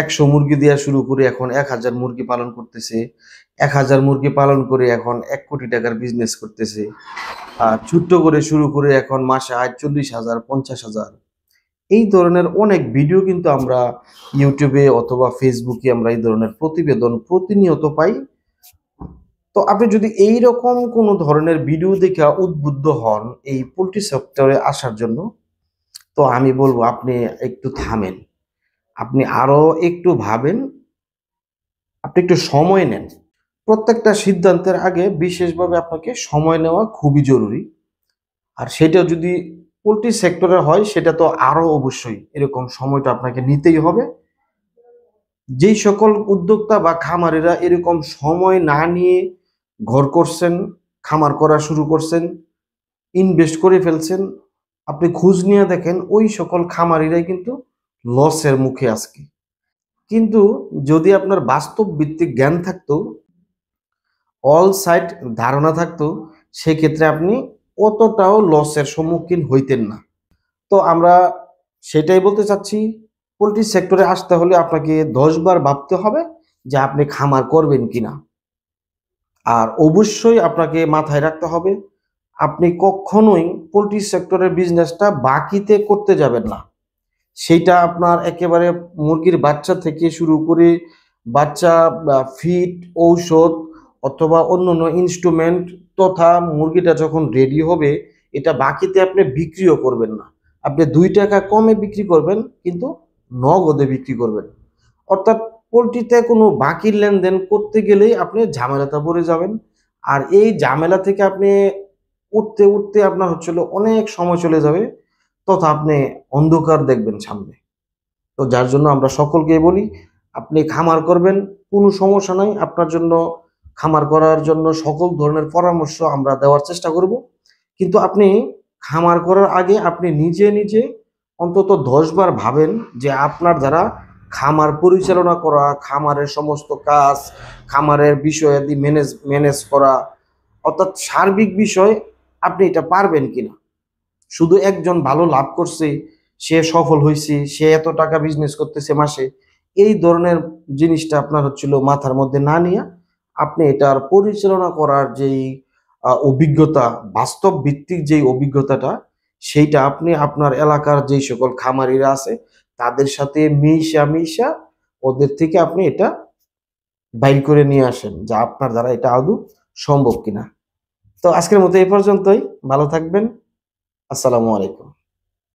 100 মুরগি দেওয়া শুরু করে এখন 1000 মুরগি পালন করতেছে। 1000 মুরগি পালন করে এখন 1 কোটি টাকার বিজনেস করতেছে। ছোট্ট করে শুরু করে এখন মাসে আয় 40,000, 50,000। এই ধরনের অনেক ভিডিও কিন্তু আমরা ইউটিউবে অথবা ফেসবুকে আমরা এই ধরনের প্রতিবেদন প্রতিনিয়ত পাই। তো আপনি যদি এই রকম কোনো ধরনের ভিডিও দেখে উদ্বুদ্ধ হন এই পোল্ট্রি সেক্টরে আসার জন্য, তো আমি বলবো আপনি একটু থামেন। আপনি আরো একটু ভাবেন, আপনি একটু সময় নেন। প্রত্যেকটা সিদ্ধান্তের আগে বিশেষভাবে আপনাকে সময় নেওয়া খুবই জরুরি। আর সেটা যদি পোল্ট্রি সেক্টরে হয় সেটা তো আরো অবশ্যই এরকম সময়টা আপনাকে নিতেই হবে। যেই সকল উদ্যোক্তা বা খামারিরা এরকম সময় না নিয়ে ঘর করছেন, খামার করা শুরু করছেন, ইনভেস্ট করে ফেলছেন, আপনি খোঁজ নিয়ে দেখেন ওই সকল খামারিরাই কিন্তু লসের মুখে আজকে। কিন্তু যদি আপনার বাস্তব ভিত্তিক জ্ঞান থাকতো, অল সাইড ধারণা থাকতো, সেক্ষেত্রে আপনি অতটাও লসের সম্মুখীন হইতেন না। তো আমরা সেটাই বলতে চাচ্ছি, পোল্ট্রি সেক্টরে আসতে হলে আপনাকে 10 বার ভাবতে হবে যে আপনি খামার করবেন কিনা। আর অবশ্যই আপনাকে মাথায় রাখতে হবে আপনি কখনোই পোল্ট্রি সেক্টরের বিজনেসটা বাকিতে করতে যাবেন না। সেইটা আপনার একেবারে মুরগির বাচ্চা থেকে শুরু করে বাচ্চা, ফিড, ঔষধ অথবা অন্যান্য ইনস্ট্রুমেন্ট তথা মুরগিটা যখন রেডি হবে এটা বাকিতে আপনি বিক্রিও করবেন না। আপনি 2 টাকা কমে বিক্রি করবেন কিন্তু নগদে বিক্রি করবেন। অর্থাৎ পোল্ট্রিতে কোনো বাকির লেনদেন করতে গেলেই আপনি ঝামেলাতে পড়ে যাবেন। আর এই ঝামেলা থেকে আপনি উঠতে উঠতে আপনার অনেক সময় চলে যাবে, তথা আপনি অন্ধকার দেখবেন সামনে। তো যার জন্য আমরা সকলকে বলি আপনি খামার করবেন, কোনো সমস্যা নাই। আপনার জন্য খামার করার জন্য সকল ধরনের পরামর্শ আমরা দেওয়ার চেষ্টা করব। কিন্তু আপনি খামার করার আগে আপনি নিজে নিজে অন্তত 10 বার ভাবেন যে আপনার দ্বারা খামার পরিচালনা করা, খামারের সমস্ত কাজ, খামারের বিষয়াদি ম্যানেজ করা, অর্থাৎ সার্বিক বিষয় আপনি এটা পারবেন কিনা। শুধু একজন ভালো লাভ করছে, সে সফল হয়েছে, সে এত টাকা বিজনেস করতেছে মাসে, এই ধরনের জিনিসটা আপনার মাথার মধ্যে না নিয়ে আপনি এটার পরিচালনা করার যেই অভিজ্ঞতা, বাস্তব ভিত্তিক যেই অভিজ্ঞতাটা, সেইটা আপনি আপনার এলাকার যেই সকল খামারিরা আছে তাদের সাথে মিশা ওদের থেকে আপনি এটা বাইর করে নিয়ে আসেন যা আপনার দ্বারা এটা আদৌ সম্ভব কিনা। তো আজকের মতো এই পর্যন্তই। ভালো থাকবেন। আসসালামু আলাইকুম।